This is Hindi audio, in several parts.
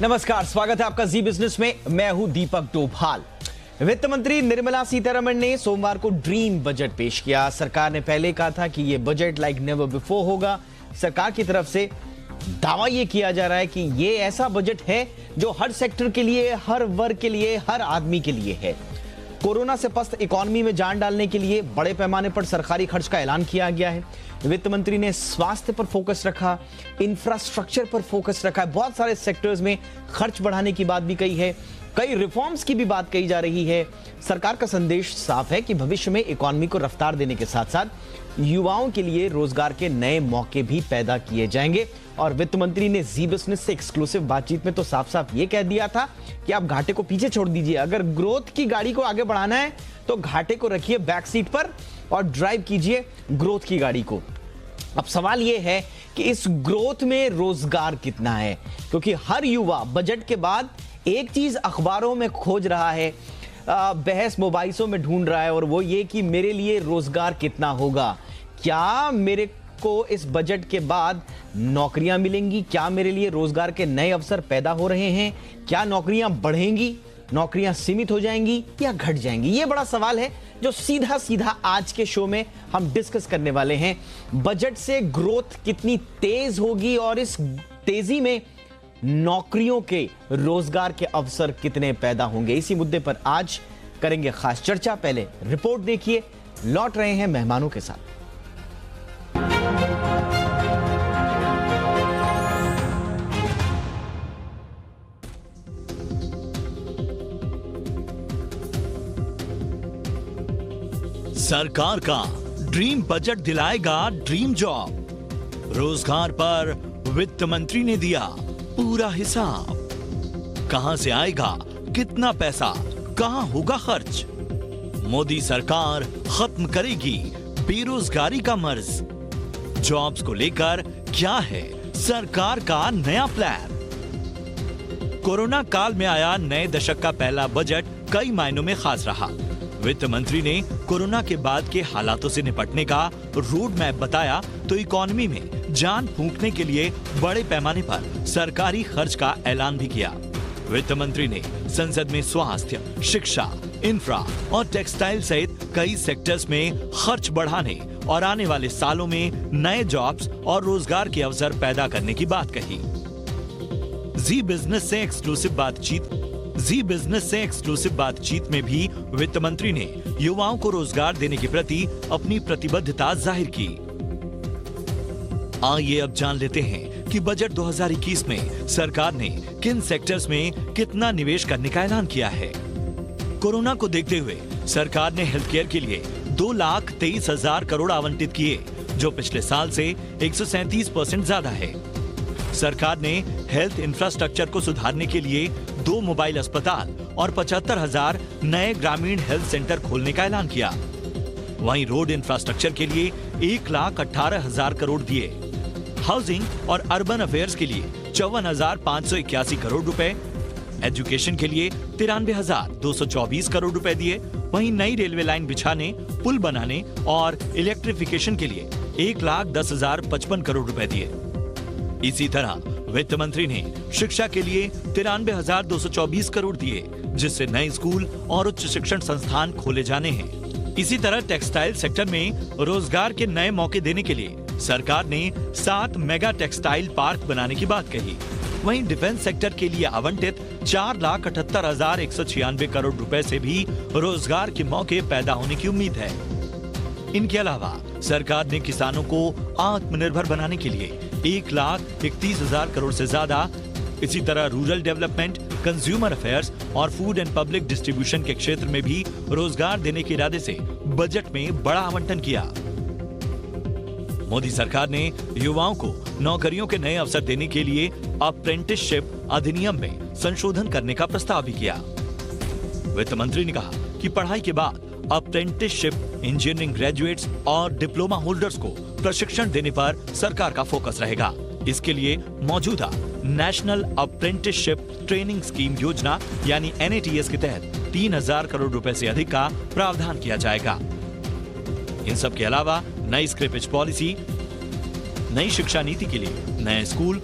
नमस्कार, स्वागत है आपका जी बिजनेस में। मैं हूं दीपक डोभाल। वित्त मंत्री निर्मला सीतारमण ने सोमवार को ड्रीम बजट पेश किया। सरकार ने पहले कहा था कि यह बजट लाइक नेवर बिफोर होगा। सरकार की तरफ से दावा यह किया जा रहा है कि यह ऐसा बजट है जो हर सेक्टर के लिए, हर वर्ग के लिए, हर आदमी के लिए है। कोरोना से पस्त इकोनॉमी में जान डालने के लिए बड़े पैमाने पर सरकारी खर्च का ऐलान किया गया है। वित्त मंत्री ने स्वास्थ्य पर फोकस रखा, इंफ्रास्ट्रक्चर पर फोकस रखा है, बहुत सारे सेक्टर्स में खर्च बढ़ाने की बात भी कही है, कई रिफॉर्म्स की भी बात कही जा रही है। सरकार का संदेश साफ है कि भविष्य में इकोनॉमी को रफ्तार देने के साथ साथ युवाओं के लिए रोजगार के नए मौके भी पैदा किए जाएंगे। और वित्त मंत्री ने जी बिजनेस से एक्सक्लूसिव बातचीत में तो साफ साफ ये कह दिया था कि आप घाटे को पीछे छोड़ दीजिए। अगर ग्रोथ की गाड़ी को आगे बढ़ाना है तो घाटे को रखिए बैक सीट पर और ड्राइव कीजिए ग्रोथ की गाड़ी को। अब सवाल यह है कि इस ग्रोथ में रोजगार कितना है, क्योंकि हर युवा बजट के बाद एक चीज अखबारों में खोज रहा है, बहस मोबाइलों में ढूंढ रहा है, और वो ये कि मेरे लिए रोजगार कितना होगा। क्या मेरे को इस बजट के बाद नौकरियां मिलेंगी? क्या मेरे लिए रोजगार के नए अवसर पैदा हो रहे हैं? क्या नौकरियां बढ़ेंगी, नौकरियां सीमित हो जाएंगी या घट जाएंगी? ये बड़ा सवाल है जो सीधा सीधा आज के शो में हम डिस्कस करने वाले हैं। बजट से ग्रोथ कितनी तेज होगी और इस तेजी में नौकरियों के, रोजगार के अवसर कितने पैदा होंगे, इसी मुद्दे पर आज करेंगे खास चर्चा। पहले रिपोर्ट देखिए, लौट रहे हैं मेहमानों के साथ। सरकार का ड्रीम बजट दिलाएगा ड्रीम जॉब। रोजगार पर वित्त मंत्री ने दिया पूरा हिसाब। कहां से आएगा कितना पैसा, कहां होगा खर्च? मोदी सरकार खत्म करेगी बेरोजगारी का मर्ज। जॉब्स को लेकर क्या है सरकार का नया प्लान? कोरोना काल में आया नए दशक का पहला बजट कई मायनों में खास रहा। वित्त मंत्री ने कोरोना के बाद के हालातों से निपटने का रोड मैप बताया तो इकोनॉमी में जान फूंकने के लिए बड़े पैमाने पर सरकारी खर्च का ऐलान भी किया। वित्त मंत्री ने संसद में स्वास्थ्य, शिक्षा, इंफ्रा और टेक्सटाइल सहित कई सेक्टर्स में खर्च बढ़ाने और आने वाले सालों में नए जॉब्स और रोजगार के अवसर पैदा करने की बात कही। जी बिजनेस से एक्सक्लूसिव बातचीत में भी वित्त मंत्री ने युवाओं को रोजगार देने के प्रति अपनी प्रतिबद्धता जाहिर की। आइए अब जान लेते हैं कि बजट 2021 में सरकार ने किन सेक्टर्स में कितना निवेश करने का ऐलान किया है। कोरोना को देखते हुए सरकार ने हेल्थ केयर के लिए 2,23,000 करोड़ आवंटित किए, जो पिछले साल से 137% ज्यादा है। सरकार ने हेल्थ इंफ्रास्ट्रक्चर को सुधारने के लिए 2 मोबाइल अस्पताल और 75,000 नए ग्रामीण हेल्थ सेंटर खोलने का ऐलान किया। वहीं रोड इंफ्रास्ट्रक्चर के लिए 1,18,000 करोड़ दिए। हाउसिंग और अर्बन अफेयर्स के लिए 54,581 करोड़ रुपए, एजुकेशन के लिए 93,224 करोड़ रुपए दिए। वहीं नई रेलवे लाइन बिछाने, पुल बनाने और इलेक्ट्रिफिकेशन के लिए 1,10,055 करोड़ रुपए दिए। इसी तरह वित्त मंत्री ने शिक्षा के लिए 93,224 करोड़ दिए, जिससे नए स्कूल और उच्च शिक्षण संस्थान खोले जाने हैं। इसी तरह टेक्सटाइल सेक्टर में रोजगार के नए मौके देने के लिए सरकार ने 7 मेगा टेक्सटाइल पार्क बनाने की बात कही। वहीं डिफेंस सेक्टर के लिए आवंटित 4,78,196 करोड़ रुपए से भी रोजगार के मौके पैदा होने की उम्मीद है। इनके अलावा सरकार ने किसानों को आत्मनिर्भर बनाने के लिए 1,31,000 करोड़ से ज्यादा, इसी तरह रूरल डेवलपमेंट, कंज्यूमर अफेयर्स और फूड एंड पब्लिक डिस्ट्रीब्यूशन के क्षेत्र में भी रोजगार देने के इरादे से बजट में बड़ा आवंटन किया। मोदी सरकार ने युवाओं को नौकरियों के नए अवसर देने के लिए अप्रेंटिसशिप अधिनियम में संशोधन करने का प्रस्ताव भी किया। वित्त मंत्री ने कहा कि पढ़ाई के बाद अप्रेंटिसशिप इंजीनियरिंग ग्रेजुएट्स और डिप्लोमा होल्डर्स को प्रशिक्षण देने पर सरकार का फोकस रहेगा। इसके लिए मौजूदा नेशनल अप्रेंटिसशिप ट्रेनिंग स्कीम योजना यानी NATS के तहत 3,000 करोड़ रुपए से अधिक का प्रावधान किया जाएगा। इन सब के अलावा नई स्क्रेपेज पॉलिसी, नई शिक्षा नीति के लिए नए स्कूल,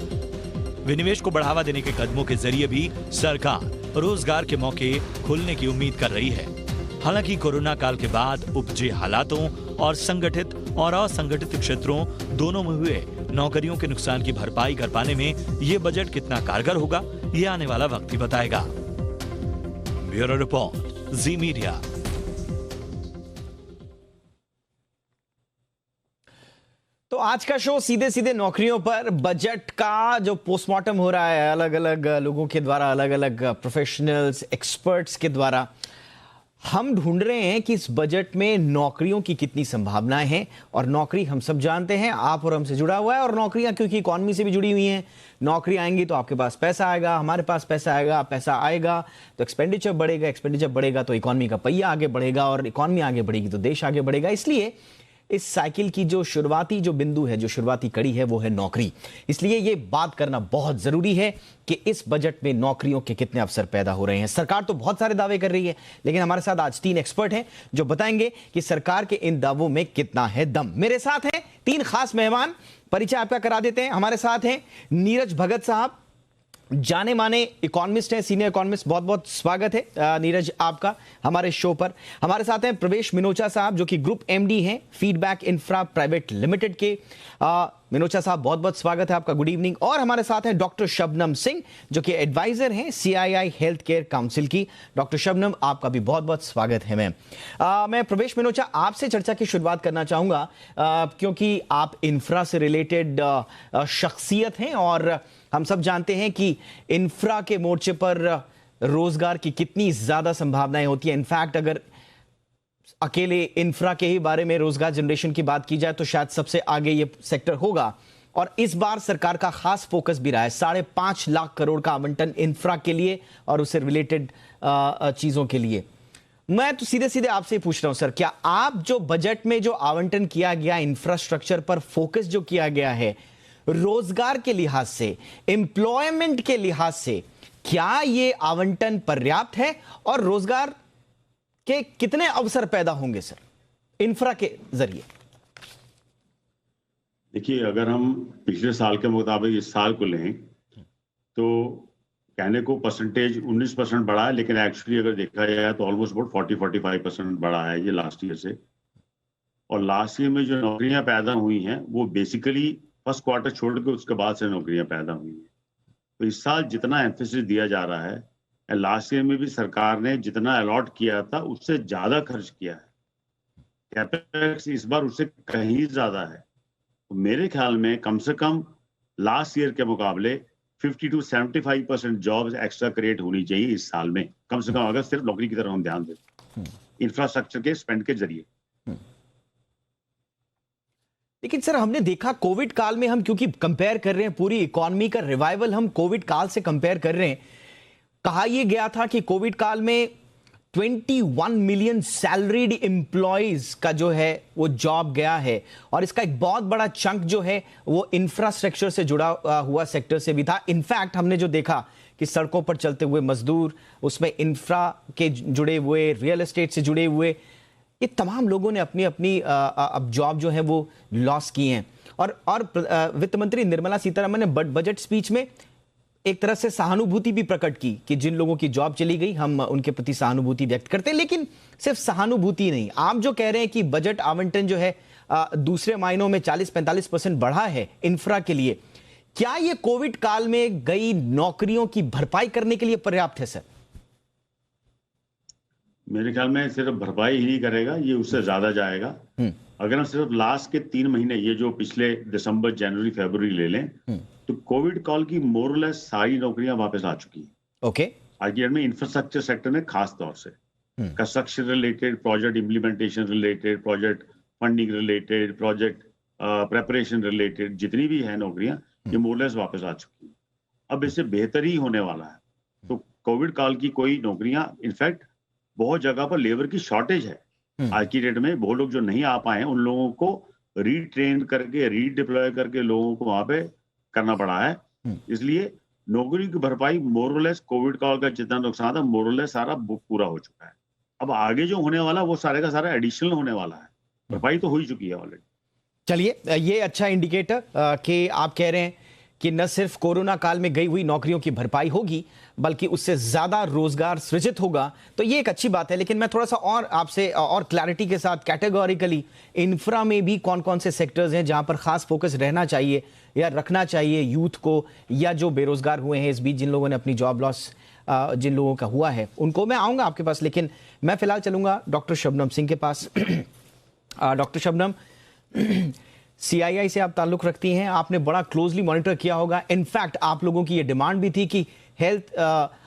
विनिवेश को बढ़ावा देने के कदमों के जरिए भी सरकार रोजगार के मौके खोलने की उम्मीद कर रही है। हालांकि कोरोना काल के बाद उपजे हालातों और संगठित और असंगठित क्षेत्रों दोनों में हुए नौकरियों के नुकसान की भरपाई कर पाने में ये बजट कितना कारगर होगा, ये आने वाला वक्त ही बताएगा। ब्यूरो रिपोर्ट, जी मीडिया। तो आज का शो सीधे सीधे नौकरियों पर, बजट का जो पोस्टमार्टम हो रहा है अलग अलग लोगों के द्वारा, अलग अलग प्रोफेशनल्स, एक्सपर्ट्स के द्वारा, हम ढूंढ रहे हैं कि इस बजट में नौकरियों की कितनी संभावनाएं हैं। और नौकरी हम सब जानते हैं, आप और हमसे जुड़ा हुआ है, और नौकरियां क्योंकि इकॉनमी से भी जुड़ी हुई हैं। नौकरी आएंगी तो आपके पास पैसा आएगा, हमारे पास पैसा आएगा, पैसा आएगा तो एक्सपेंडिचर बढ़ेगा, एक्सपेंडिचर बढ़ेगा तो इकॉनमी का पहिया आगे बढ़ेगा, और इकॉनमी आगे बढ़ेगी तो देश आगे बढ़ेगा। इसलिए इस साइकिल की जो शुरुआती जो बिंदु है, जो शुरुआती कड़ी है, वो है नौकरी। इसलिए ये बात करना बहुत जरूरी है कि इस बजट में नौकरियों के कितने अवसर पैदा हो रहे हैं। सरकार तो बहुत सारे दावे कर रही है, लेकिन हमारे साथ आज 3 एक्सपर्ट हैं जो बताएंगे कि सरकार के इन दावों में कितना है दम। मेरे साथ हैं 3 खास मेहमान, परिचय आपका करा देते हैं। हमारे साथ हैं नीरज भगत साहब, जाने माने इकोनॉमिस्ट हैं, सीनियर इकोनॉमिस्ट। बहुत बहुत स्वागत है नीरज आपका हमारे शो पर। हमारे साथ हैं प्रवेश मिनोचा साहब, जो कि ग्रुप एमडी हैं फीडबैक इंफ्रा प्राइवेट लिमिटेड के। मिनोचा साहब, बहुत बहुत स्वागत है आपका, गुड इवनिंग। और हमारे साथ हैं डॉक्टर शबनम सिंह, जो कि एडवाइजर हैं सीआईआई हेल्थ केयर काउंसिल की। डॉक्टर शबनम, आपका भी बहुत बहुत स्वागत है। मैं प्रवेश मिनोचा आपसे चर्चा की शुरुआत करना चाहूंगा, क्योंकि आप इंफ्रा से रिलेटेड शख्सियत हैं, और हम सब जानते हैं कि इंफ्रा के मोर्चे पर रोजगार की कितनी ज्यादा संभावनाएं होती है। इनफैक्ट अगर अकेले इंफ्रा के ही बारे में रोजगार जनरेशन की बात की जाए तो शायद सबसे आगे ये सेक्टर होगा। और इस बार सरकार का खास फोकस भी रहा है, 5.5 लाख करोड़ का आवंटन इंफ्रा के लिए और उससे रिलेटेड चीजों के लिए। मैं तो सीधे सीधे आपसे पूछ रहा हूं सर, क्या आप जो बजट में जो आवंटन किया गया, इंफ्रास्ट्रक्चर पर फोकस जो किया गया है, रोजगार के लिहाज से, एम्प्लॉयमेंट के लिहाज से, क्या ये आवंटन पर्याप्त है? और रोजगार के कितने अवसर पैदा होंगे सर इंफ्रा के जरिए? देखिए, अगर हम पिछले साल के मुताबिक इस साल को लें तो कहने को परसेंटेज 19% बढ़ा है, लेकिन एक्चुअली अगर देखा जाए तो ऑलमोस्ट अबाउट 40-45% बढ़ा है ये लास्ट ईयर से। और लास्ट ईयर में जो नौकरियां पैदा हुई हैं वो बेसिकली फर्स्ट क्वार्टर छोड़ के उसके बाद से नौकरियां पैदा हुई हैं। तो इस साल जितना एम्फेसिस दिया जा रहा है, लास्ट ईयर में भी सरकार ने जितना अलॉट किया था उससे ज्यादा खर्च किया है। कैपेक्स इस बार उससे कहीं ज्यादा है। तो मेरे ख्याल में कम से कम लास्ट ईयर के मुकाबले 50 to 75% जॉब्स एक्स्ट्रा क्रिएट होनी चाहिए इस साल में, कम से कम, अगर सिर्फ नौकरी की तरफ हम ध्यान दें इंफ्रास्ट्रक्चर के स्पेंड के जरिए। लेकिन सर, हमने देखा कोविड काल में, हम क्योंकि कंपेयर कर रहे हैं पूरी इकॉनमी का रिवाइवल, हम कोविड काल से कंपेयर कर रहे हैं। कहा यह गया था कि कोविड काल में 21 मिलियन सैलरीड एम्प्लॉइज का जो है वो जॉब गया है, और इसका एक बहुत बड़ा चंक जो है वो इंफ्रास्ट्रक्चर से जुड़ा हुआ सेक्टर से भी था। इनफैक्ट हमने जो देखा कि सड़कों पर चलते हुए मजदूर, उसमें इंफ्रा के जुड़े हुए, रियल एस्टेट से जुड़े हुए, ये तमाम लोगों ने अपनी अपनी अब जॉब जो है वो लॉस की हैं। और वित्त मंत्री निर्मला सीतारमण ने बजट स्पीच में एक तरह से सहानुभूति भी प्रकट की कि जिन लोगों की जॉब चली गई, हम उनके प्रति सहानुभूति व्यक्त करते हैं। लेकिन सिर्फ सहानुभूति नहीं, आप जो कह रहे हैं कि बजट आवंटन जो है दूसरे महीनों में 40-45% बढ़ा है इंफ्रा के लिए, क्या ये कोविड काल में गई नौकरियों की भरपाई करने के लिए पर्याप्त है सर? मेरे ख्याल में सिर्फ भरपाई ही नहीं करेगा, ये उससे ज्यादा जाएगा। अगर हम सिर्फ लास्ट के 3 महीने, ये जो पिछले दिसंबर, जनवरी, फरवरी ले लें, तो कोविड काल की मोरलेस सारी नौकरियां वापस आ चुकी हैं। ओके। आज में इंफ्रास्ट्रक्चर सेक्टर में खास तौर से construction related, project implementation related, project funding related, project preparation related, जितनी भी है नौकरियां, ये मोरलेस वापस आ चुकी हैं। अब इससे बेहतर ही होने वाला है। तो कोविड काल की कोई नौकरियां, इनफैक्ट बहुत जगह पर लेबर की शॉर्टेज है आज की डेट में। बहुत लोग जो नहीं आ पाए हैं, उन लोगों को रीट्रेन करके, रीडिप्लॉय करके लोगों को वहां पे करना पड़ा है। इसलिए नौकरी की भरपाई मोरलेस कोविड काल का जितना नुकसान था मोरलेस सारा पूरा हो चुका है। अब आगे जो होने वाला वो सारे का सारा एडिशनल होने वाला है। भरपाई तो हो ही चुकी है ऑलरेडी। चलिए, ये अच्छा इंडिकेटर कि आप कह रहे हैं कि न सिर्फ कोरोना काल में गई हुई नौकरियों की भरपाई होगी बल्कि उससे ज्यादा रोजगार सृजित होगा, तो ये एक अच्छी बात है। लेकिन मैं थोड़ा सा और आपसे और क्लैरिटी के साथ कैटेगोरिकली इंफ्रा में भी कौन कौन से सेक्टर्स हैं जहां पर खास फोकस रहना चाहिए या रखना चाहिए यूथ को, या जो बेरोजगार हुए हैं इस बीच, जिन लोगों ने अपनी जॉब लॉस जिन लोगों का हुआ है उनको मैं आऊंगा आपके पास, लेकिन मैं फिलहाल चलूंगा डॉक्टर शबनम सिंह के पास। डॉक्टर शबनम, सीआईआई से आप ताल्लुक रखती हैं, आपने बड़ा क्लोजली मॉनिटर किया होगा। इनफैक्ट आप लोगों की ये डिमांड भी थी कि हेल्थ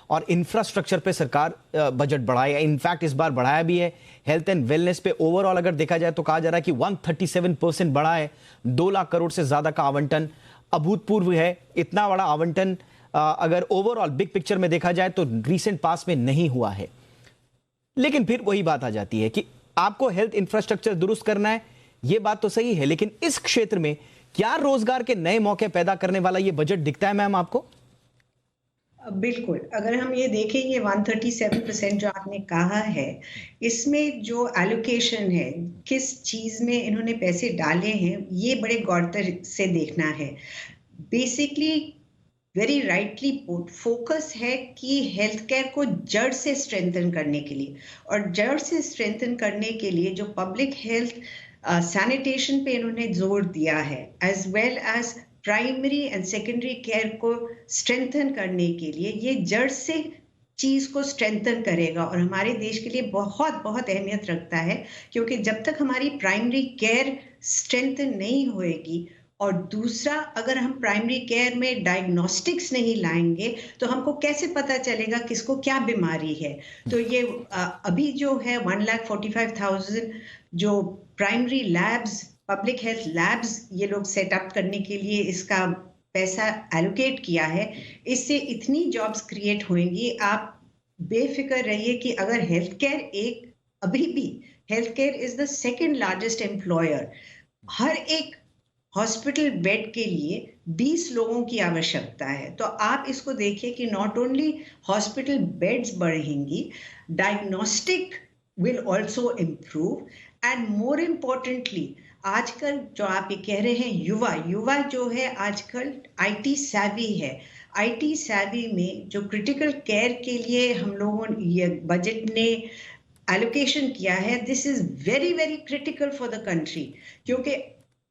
और इंफ्रास्ट्रक्चर पे सरकार बजट बढ़ाए, इनफैक्ट इस बार बढ़ाया भी है। हेल्थ एंड वेलनेस पे ओवरऑल अगर देखा जाए तो कहा जा रहा है कि 137% बढ़ा है, 2 लाख करोड़ से ज्यादा का आवंटन अभूतपूर्व है। इतना बड़ा आवंटन अगर ओवरऑल बिग पिक्चर में देखा जाए तो रीसेंट पास में नहीं हुआ है। लेकिन फिर वही बात आ जाती है कि आपको हेल्थ इंफ्रास्ट्रक्चर दुरुस्त करना है, ये बात तो सही है, लेकिन इस क्षेत्र में क्या रोजगार के नए मौके पैदा करने वाला ये बजट दिखता है मैम आपको? बिल्कुल, अगर हम ये देखें, ये 137% जो आपने कहा है, इसमें जो एलोकेशन है, किस चीज में इन्होंने पैसे डाले हैं, ये बड़े गौर से देखना है। Basically very rightly put, focus है कि हेल्थ केयर को जड़ से स्ट्रेंथन करने के लिए, और जड़ से स्ट्रेंथन करने के लिए जो पब्लिक हेल्थ सैनिटेशन पे इन्होंने जोर दिया है, as well as primary and secondary care को स्ट्रेंथन करने के लिए, ये जड़ से चीज को स्ट्रेंथन करेगा और हमारे देश के लिए बहुत बहुत अहमियत रखता है। क्योंकि जब तक हमारी प्राइमरी केयर स्ट्रेंथन नहीं होएगी, और दूसरा, अगर हम प्राइमरी केयर में डायग्नोस्टिक्स नहीं लाएंगे तो हमको कैसे पता चलेगा किसको क्या बीमारी है। तो ये अभी जो है 1,45,000 जो primary labs, public health labs ये लोग सेटअप करने के लिए इसका पैसा एलोकेट किया है, इससे इतनी जॉब्स क्रिएट होंगी। आप बेफिक्र रहिए कि अगर हेल्थ केयर अभी भी health care is the second largest employer. हर एक हॉस्पिटल बेड के लिए 20 लोगों की आवश्यकता है। तो आप इसको देखिए कि नॉट ओनली हॉस्पिटल बेड्स बढ़ेंगी, diagnostic will also improve, and more importantly आजकल जो आप ये कह रहे हैं युवा जो है आजकल आईटी savvy है। आईटी savvy में जो क्रिटिकल केयर के लिए हम लोगों ये बजट ने एलोकेशन किया है, this is very very critical for the country. क्योंकि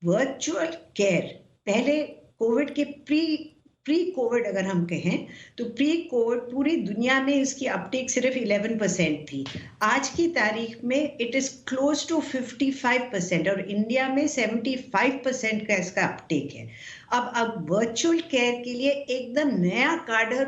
वर्चुअल केयर पहले कोविड के प्री कोविड अगर हम कहें तो प्री कोविड पूरी दुनिया में इसकी अपटेक सिर्फ 11% थी। आज की तारीख में इट इज क्लोज टू 55% और इंडिया में 75% का इसका अपटेक है। अब वर्चुअल केयर के लिए एकदम नया काडर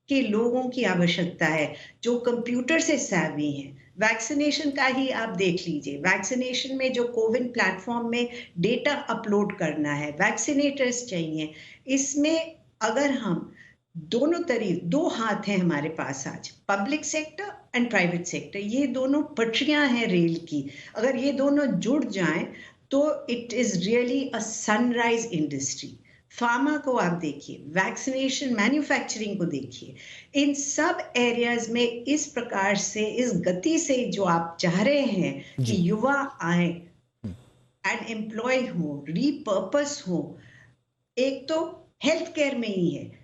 के लोगों की आवश्यकता है जो कंप्यूटर से savvy हैं। वैक्सीनेशन का ही आप देख लीजिए, वैक्सीनेशन में जो कोविन प्लेटफॉर्म में डेटा अपलोड करना है, वैक्सीनेटर्स चाहिए। इसमें अगर हम दो हाथ हैं हमारे पास आज, public sector and private sector, ये दोनों पटरियां हैं रेल की। अगर ये दोनों जुड़ जाएं तो it is really a sunrise industry. Pharma को आप देखिए, वैक्सीनेशन, मैन्युफैक्चरिंग को देखिए, इन सब एरियाज में इस प्रकार से, इस गति से जो आप चाह रहे हैं कि युवा आए एंड एम्प्लॉय हो, रीपर्पस हो, एक तो हेल्थ केयर में ही है।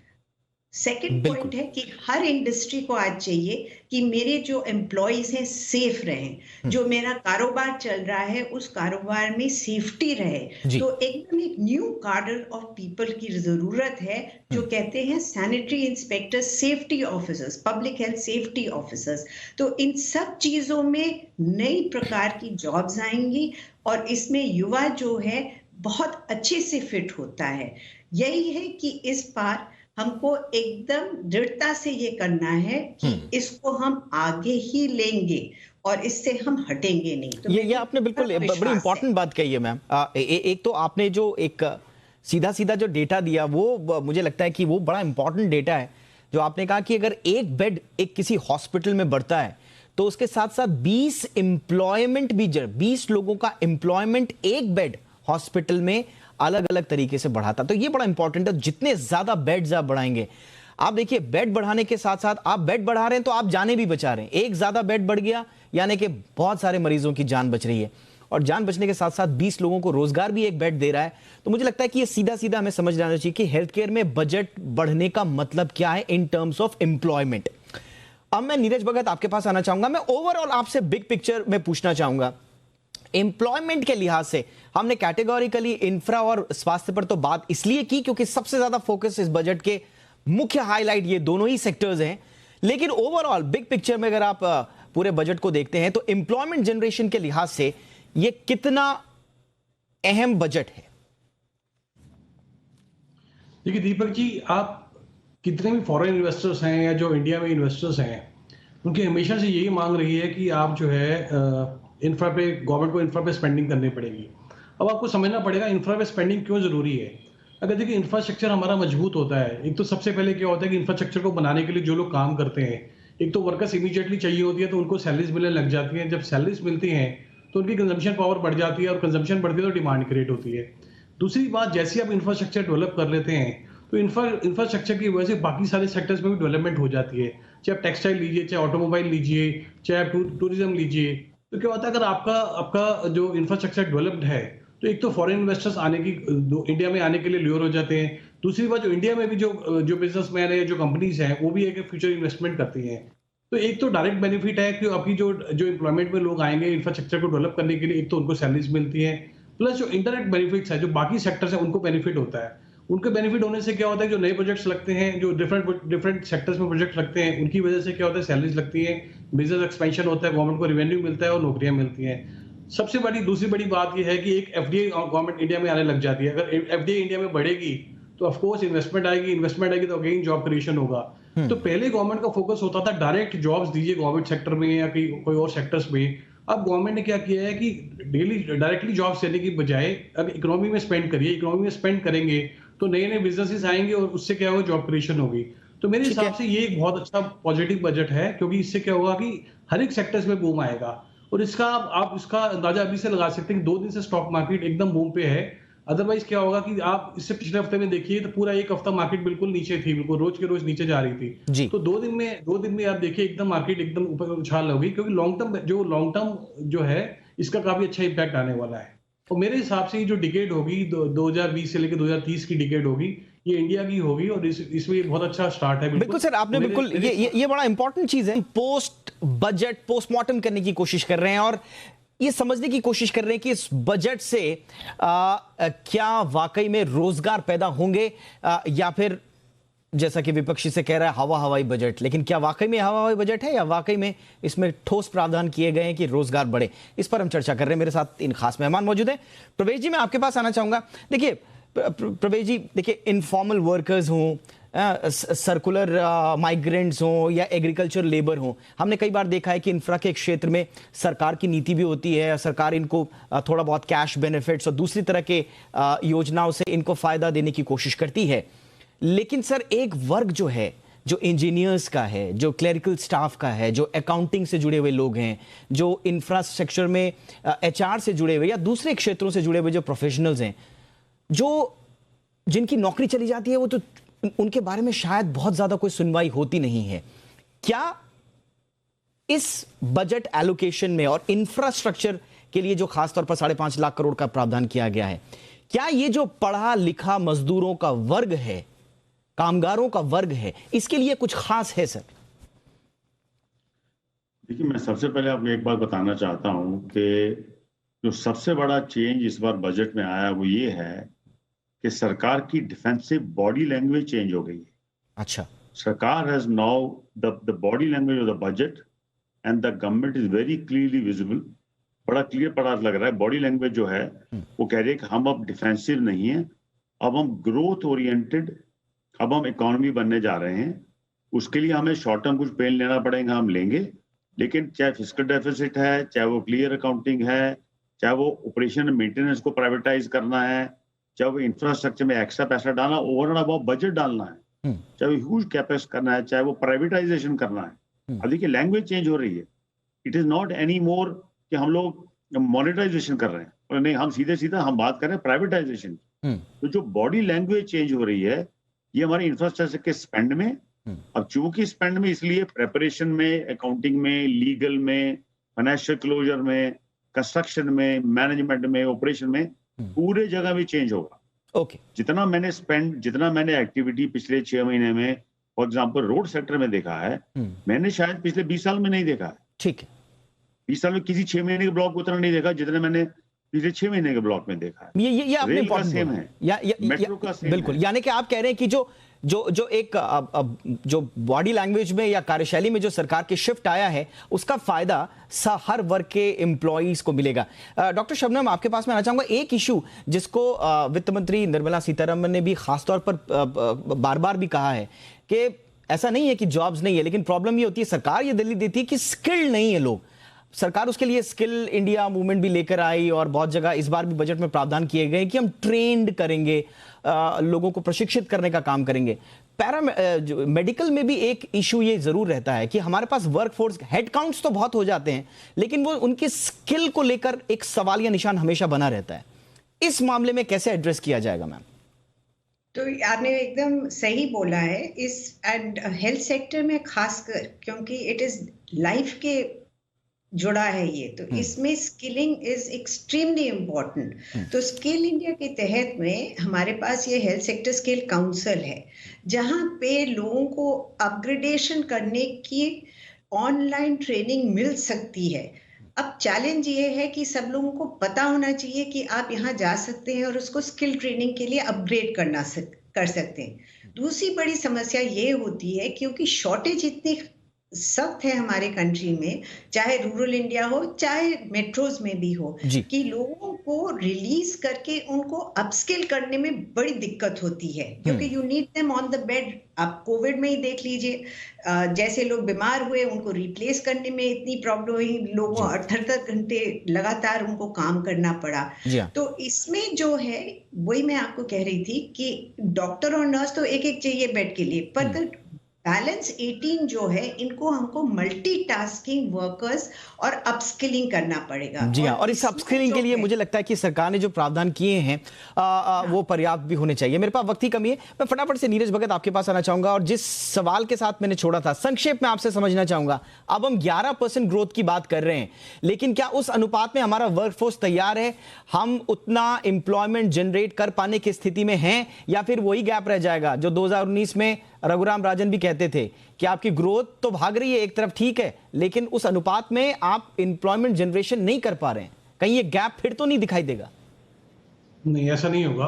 सेकंड पॉइंट है कि हर इंडस्ट्री को आज चाहिए कि मेरे जो एम्प्लॉयज हैं सेफ रहें, जो मेरा कारोबार चल रहा है उस कारोबार में सेफ्टी रहे। तो एकदम एक न्यू कार्डर ऑफ पीपल की जरूरत है जो कहते हैं sanitary inspectors, safety officers, public health safety officers. तो इन सब चीजों में नई प्रकार की जॉब्स आएंगी और इसमें युवा जो है बहुत अच्छे से फिट होता है। यही है कि इस बार हमको एकदम दृढ़ता से ये करना है कि इसको हम आगे ही लेंगे और इससे हम हटेंगे नहीं। तो ये आपने बिल्कुल बड़ी इंपॉर्टेंट बात कही है मैम। एक तो आपने जो एक सीधा जो डेटा दिया वो मुझे लगता है कि वो बड़ा इंपॉर्टेंट डेटा है, जो आपने कहा कि अगर एक बेड एक किसी हॉस्पिटल में बढ़ता है तो उसके साथ साथ 20 एम्प्लॉयमेंट भी, 20 लोगों का एम्प्लॉयमेंट एक बेड हॉस्पिटल में अलग अलग तरीके से बढ़ाता। तो ये बड़ा इंपॉर्टेंट है। जितने ज्यादा बेड्स आप बढ़ाएंगे, आप देखिए बेड बढ़ाने के साथ साथ आप बेड बढ़ा रहे हैं तो आप जाने भी बचा रहे हैं। एक ज्यादा बेड बढ़ गया यानी कि बहुत सारे मरीजों की जान बच रही है। और जान बचने के साथ साथ 20 लोगों को रोजगार भी एक बेड दे रहा है, तो मुझे लगता है कि ये सीधा सीधा हमें समझ जाना चाहिए कि हेल्थ केयर में बजट बढ़ने का मतलब क्या है इन टर्म्स ऑफ एम्प्लॉयमेंट। अब मैं नीरज भगत आपके पास आना चाहूंगा। मैं ओवरऑल आपसे बिग पिक्चर में पूछना चाहूंगा, एम्प्लॉयमेंट के लिहाज से हमने कैटेगोरिकली इंफ्रा और स्वास्थ्य पर तो बात इसलिए की क्योंकि सबसे ज्यादा फोकस इस बजट के मुख्य हाईलाइट ये दोनों ही सेक्टर्स हैं, लेकिन ओवरऑल बिग पिक्चर में अगर आप पूरे बजट को देखते हैं तो एम्प्लॉयमेंट जनरेशन के लिहाज से ये कितना अहम बजट है? देखिए दीपक जी, आप कितने भी फॉरेन इन्वेस्टर्स हैं या जो इंडिया में इन्वेस्टर्स हैं, उनकी हमेशा से यही मांग रही है कि आप जो है इंफ्रा पे, गवर्नमेंट को इंफ्रा पे स्पेंडिंग करनी पड़ेगी। अब आपको समझना पड़ेगा इंफ्रा पे स्पेंडिंग क्यों जरूरी है। अगर देखिए इंफ्रास्ट्रक्चर हमारा मजबूत होता है, एक तो सबसे पहले क्या होता है कि इंफ्रास्ट्रक्चर को बनाने के लिए जो लोग काम करते हैं, एक तो वर्कर्स इमीडिएटली चाहिए होती है तो उनको सैलरीज मिलने लग जाती हैं। जब सैलरीज मिलती हैं तो उनकी कंजम्पशन पावर बढ़ जाती है और कंजम्पशन बढ़ती है तो डिमांड क्रिएट होती है। दूसरी बात, जैसे आप इंफ्रास्ट्रक्चर डेवलप कर लेते हैं तो इंफ्रास्ट्रक्चर की वजह से बाकी सारे सेक्टर्स में भी डेवलपमेंट हो जाती है। चाहे आप टेक्सटाइल लीजिए, चाहे ऑटोमोबाइल लीजिए, चाहे आप टूरिज्म लीजिए, तो क्या होता है अगर आपका जो इंफ्रास्ट्रक्चर डेवलप्ड है तो एक तो फॉरेन इन्वेस्टर्स इंडिया में आने के लिए ल्योर हो जाते हैं। दूसरी बात, जो इंडिया में भी जो बिजनेसमैन है, जो कंपनीज हैं, वो भी एक फ्यूचर इन्वेस्टमेंट करती हैं। तो एक तो डायरेक्ट बेनिफिट है कि आपकी जो एम्प्लॉयमेंट में लोग आएंगे इंफ्रास्ट्रक्चर को डेवलप करने के लिए, एक तो उनको सैलरीज मिलती है, प्लस जो इंडायरेक्ट बेनिफिट्स है, जो बाकी सेक्टर्स हैं उनको बेनिफिट होता है। उनके बेनिफिट होने से क्या होता है, जो नए प्रोजेक्ट्स लगते हैं, जो डिफरेंट सेक्टर्स में प्रोजेक्ट लगते हैं, उनकी वजह से क्या होता है, सैलरीज लगती है, बिजनेस एक्सपेंशन होता है, गवर्नमेंट को रेवेन्यू मिलता है और नौकरियां मिलती हैं। सबसे दूसरी बड़ी बात यह है कि एक एफडीआई गवर्नमेंट इंडिया में आने लग जाती है। अगर एफडीआई इंडिया में बढ़ेगी तो ऑफ कोर्स इन्वेस्टमेंट आएगी तो अगेन जॉब क्रिएशन होगा। तो पहले गवर्नमेंट का फोकस होता था डायरेक्ट जॉब्स दीजिए गवर्नमेंट सेक्टर में या कोई और सेक्टर्स में। अब गवर्नमेंट ने क्या किया है कि डायरेक्टली जॉब्स देने की बजाय अब इकोनॉमी में स्पेंड करिए। इकोनॉमी में स्पेंड करेंगे तो नए बिजनेसेस आएंगे और उससे क्या होगा, जॉब क्रिएशन होगी। तो मेरे हिसाब से ये एक बहुत अच्छा पॉजिटिव बजट है, क्योंकि इससे क्या होगा कि हर एक सेक्टर्स में बूम आएगा। और आप इसका अंदाजा अभी से लगा सकते हैं कि 2 दिन से स्टॉक मार्केट एकदम बूम पे है। अदरवाइज क्या होगा कि आप इससे पिछले हफ्ते में देखिए तो पूरा एक हफ्ता मार्केट बिल्कुल नीचे थी, बिल्कुल रोज के रोज नीचे जा रही थी। तो 2 दिन में आप देखिए एकदम मार्केट एकदम ऊपर उछाल होगी, क्योंकि लॉन्ग टर्म जो है इसका काफी अच्छा इम्पैक्ट आने वाला है। तो मेरे हिसाब से ये जो डिकेड होगी 2020 से लेकर 2030 की डिकेड होगी, ये इंडिया की होगी और इसमें ये बहुत अच्छा स्टार्ट है। बिल्कुल सर, आपने बिल्कुल ये बड़ा इंपॉर्टेंट चीज है। पोस्ट बजट पोस्टमार्टम करने की कोशिश कर रहे हैं और ये समझने की कोशिश कर रहे हैं कि इस बजट से क्या वाकई में रोजगार पैदा होंगे या फिर जैसा कि विपक्षी से कह रहा है हवाई बजट। लेकिन क्या वाकई में हवाई बजट है या वाकई में इसमें ठोस प्रावधान किए गए हैं कि रोजगार बढ़े? इस पर हम चर्चा कर रहे हैं। मेरे साथ 3 खास मेहमान मौजूद हैं। प्रवेश जी, मैं आपके पास आना चाहूंगा। देखिए प्रवेश जी, देखिए इनफॉर्मल वर्कर्स हों, सर्कुलर माइग्रेंट्स हों या एग्रीकल्चर लेबर हों, हमने कई बार देखा है कि इंफ्रा के क्षेत्र में सरकार की नीति भी होती है। सरकार इनको थोड़ा बहुत कैश बेनिफिट्स और दूसरी तरह के योजनाओं से इनको फायदा देने की कोशिश करती है। लेकिन सर एक वर्ग जो है, जो इंजीनियर्स का है, जो क्लरिकल स्टाफ का है, जो अकाउंटिंग से जुड़े हुए लोग हैं, जो इंफ्रास्ट्रक्चर में एचआर से जुड़े हुए या दूसरे क्षेत्रों से जुड़े हुए जो प्रोफेशनल्स हैं, जिनकी नौकरी चली जाती है, वो तो उनके बारे में शायद बहुत ज्यादा कोई सुनवाई होती नहीं है। क्या इस बजट एलोकेशन में और इंफ्रास्ट्रक्चर के लिए जो खासतौर पर 5.5 लाख करोड़ का प्रावधान किया गया है, क्या ये जो पढ़ा लिखा मजदूरों का वर्ग है, कामगारों का वर्ग है, इसके लिए कुछ खास है सर? देखिए, मैं सबसे पहले आपको एक बात बताना चाहता हूं कि जो सबसे बड़ा चेंज इस बार बजट में आया वो ये है कि सरकार की डिफेंसिव बॉडी लैंग्वेज चेंज हो गई है। अच्छा। सरकार has now the body language of the budget and the government is very clearly visible. बड़ा क्लियर पता लग रहा है। बॉडी लैंग्वेज जो है वो कह रही है कि हम अब डिफेंसिव नहीं है, अब हम ग्रोथ ओरिएंटेड, अब हम इकोनॉमी बनने जा रहे हैं। उसके लिए हमें शॉर्ट टर्म कुछ पेन लेना पड़ेगा, हम लेंगे, लेकिन चाहे फिस्कल डेफिसिट है, चाहे वो क्लियर अकाउंटिंग है, चाहे वो ऑपरेशन मेंटेनेंस को प्राइवेटाइज करना है, चाहे वो इंफ्रास्ट्रक्चर में एक्स्ट्रा पैसा डालना, ओवर एंड अबव बजट डालना है, चाहे वो ह्यूज कैपेक्स करना है, चाहे वो प्राइवेटाइजेशन करना है। अब देखिए लैंग्वेज चेंज हो रही है। It is not any more कि हम लोग मॉनेटाइजेशन कर रहे हैं, और नहीं, हम सीधे हम बात कर रहे हैं प्राइवेटाइजेशन। तो जो बॉडी लैंग्वेज चेंज हो रही है ये हमारे इंफ्रास्ट्रक्चर के स्पेंड में। अब चूंकि स्पेंड में, इसलिए प्रेपरेशन में, अकाउंटिंग में, लीगल में, फाइनेंशियल क्लोजर में, कंस्ट्रक्शन में, मैनेजमेंट में, ऑपरेशन में, पूरे जगह भी चेंज होगा। ओके, जितना मैंने एक्टिविटी पिछले 6 महीने में फॉर एग्जांपल रोड सेक्टर में देखा है, मैंने शायद पिछले 20 साल में नहीं देखा है। ठीक है, 20 साल में किसी 6 महीने के ब्लॉक उतना नहीं देखा जितना मैंने पिछले 6 महीने के ब्लॉक में देखा है। ये आपने रेल का important सेम बोला। है, मेट्रो का सेम बिल्कुल, है। यानी कि आप कह रहे हैं कि जो एक जो बॉडी लैंग्वेज में या कार्यशैली में जो सरकार की शिफ्ट आया है, उसका फायदा हर वर्ग के एम्प्लॉइज को मिलेगा। डॉक्टर शबनम, आपके पास मैं आना चाहूंगा। एक इशू जिसको वित्त मंत्री निर्मला सीतारमण ने भी खासतौर पर बार बार भी कहा है कि ऐसा नहीं है कि जॉब्स नहीं है, लेकिन प्रॉब्लम ये होती है, सरकार ये दलील देती है कि स्किल्ड नहीं है लोग। सरकार उसके लिए स्किल इंडिया मूवमेंट भी लेकर आई और बहुत जगह इस बार भी बजट में प्रावधान किए गए कि हम ट्रेंड करेंगे, लोगों को प्रशिक्षित करने का काम करेंगे। मेडिकल में भी एक इशू ये जरूर रहता है कि हमारे पास वर्कफोर्स हेड काउंट्स तो बहुत हो जाते हैं, लेकिन वो उनके स्किल को लेकर एक सवालिया निशान हमेशा बना रहता है। इस मामले में कैसे एड्रेस किया जाएगा मैम? तो आपने एकदम सही बोला है। इस एंड हेल्थ सेक्टर में खासकर क्योंकि इट इज लाइफ के जुड़ा है ये, तो इसमें स्किलिंग इज एक्सट्रीमली इम्पोर्टेंट। तो स्किल इंडिया के तहत में हमारे पास ये हेल्थ सेक्टर स्किल काउंसिल है, जहां पे लोगों को अपग्रेडेशन करने की ऑनलाइन ट्रेनिंग मिल सकती है। अब चैलेंज ये है कि सब लोगों को पता होना चाहिए कि आप यहाँ जा सकते हैं और उसको स्किल ट्रेनिंग के लिए अपग्रेड कर सकते हैं। दूसरी बड़ी समस्या ये होती है क्योंकि शॉर्टेज इतनी सख्त है हमारे कंट्री में, चाहे रूरल इंडिया हो चाहे मेट्रोज में भी हो, कि लोगों को रिलीज करके उनको अपस्किल करने में बड़ी दिक्कत होती है, क्योंकि you need them on the bed. आप कोविड में ही देख लीजिए, जैसे लोग बीमार हुए उनको रिप्लेस करने में इतनी प्रॉब्लम हुई, लोगों को 38 घंटे लगातार उनको काम करना पड़ा। तो इसमें जो है वही मैं आपको कह रही थी कि डॉक्टर और नर्स तो एक एक चाहिए बेड के लिए, पर बैलेंस 18 जो है इनको हमको मल्टीटास्किंग वर्कर्स और अपस्किलिंग करना पड़ेगा। जी हाँ, और इस अपस्किलिंग के लिए मुझे लगता है कि सरकार ने जो प्रावधान किए हैं वो पर्याप्त भी होने चाहिए। मेरे पास वक्त की कमी है, मैं फटाफट से नीरज भगत आपके पास आना चाहूंगा और जिस सवाल के साथ मैंने छोड़ा था संक्षेप में आपसे समझना चाहूंगा। अब हम 11% ग्रोथ की बात कर रहे हैं, लेकिन क्या उस अनुपात में हमारा वर्कफोर्स तैयार है? हम उतना एम्प्लॉयमेंट जनरेट कर पाने की स्थिति में हैं, या फिर वही गैप रह जाएगा जो 2019 में रघुराम राजन भी कहते थे कि आपकी ग्रोथ तो भाग रही है एक तरफ, ठीक है, लेकिन उस अनुपात में आप एम्प्लॉयमेंट जनरेशन नहीं कर पा रहे हैं, कहीं ये गैप फिर तो नहीं दिखाई देगा? नहीं, ऐसा नहीं होगा,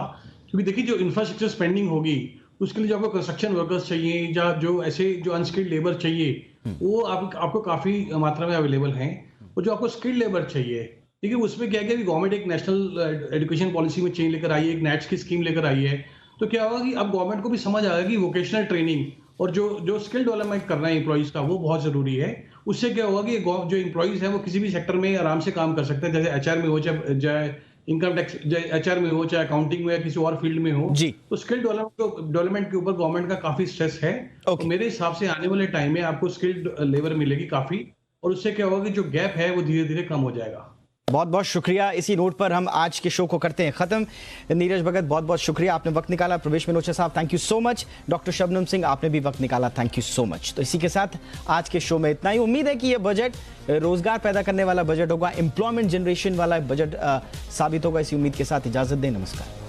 क्योंकि देखिए जो इंफ्रास्ट्रक्चर स्पेंडिंग होगी उसके लिए जो आपको कंस्ट्रक्शन वर्कर्स चाहिए या जो ऐसे जो अनस्किल्ड लेबर चाहिए वो आपको काफी मात्रा में अवेलेबल हैं। और जो आपको स्किल्ड लेबर चाहिए, देखिए उसमें क्या है कि गवर्नमेंट एक नेशनल एजुकेशन पॉलिसी में चेंज लेकर आई है, एक नेट्स की स्कीम लेकर आई है। तो क्या होगा कि अब गवर्नमेंट को भी समझ आएगा कि वोकेशनल ट्रेनिंग और जो स्किल डेवलपमेंट करना है एम्प्लॉइज का वो बहुत जरूरी है। उससे क्या होगा कि जो एम्प्लॉइज है वो किसी भी सेक्टर में आराम से काम कर सकते हैं, जैसे एचआर में हो, चाहे इनकम टैक्स एचआर में हो, चाहे अकाउंटिंग में या किसी और फील्ड में हो। तो स्किल डेवलपमेंट के ऊपर गवर्नमेंट का काफी स्ट्रेस है। तो मेरे हिसाब से आने वाले टाइम में आपको स्किल्ड लेबर मिलेगी काफी, और उससे क्या होगा कि जो गैप है वो धीरे धीरे कम हो जाएगा। बहुत बहुत शुक्रिया। इसी नोट पर हम आज के शो को करते हैं खत्म। नीरज भगत, बहुत बहुत शुक्रिया, आपने वक्त निकाला। प्रवेश मिनोचा साहब, thank you so much. Doctor Shabnam Singh, आपने भी वक्त निकाला, थैंक यू सो मच। तो इसी के साथ आज के शो में इतना ही। उम्मीद है कि यह बजट रोजगार पैदा करने वाला बजट होगा, एम्प्लॉयमेंट जनरेशन वाला बजट साबित होगा। इसी उम्मीद के साथ इजाजत दें, नमस्कार।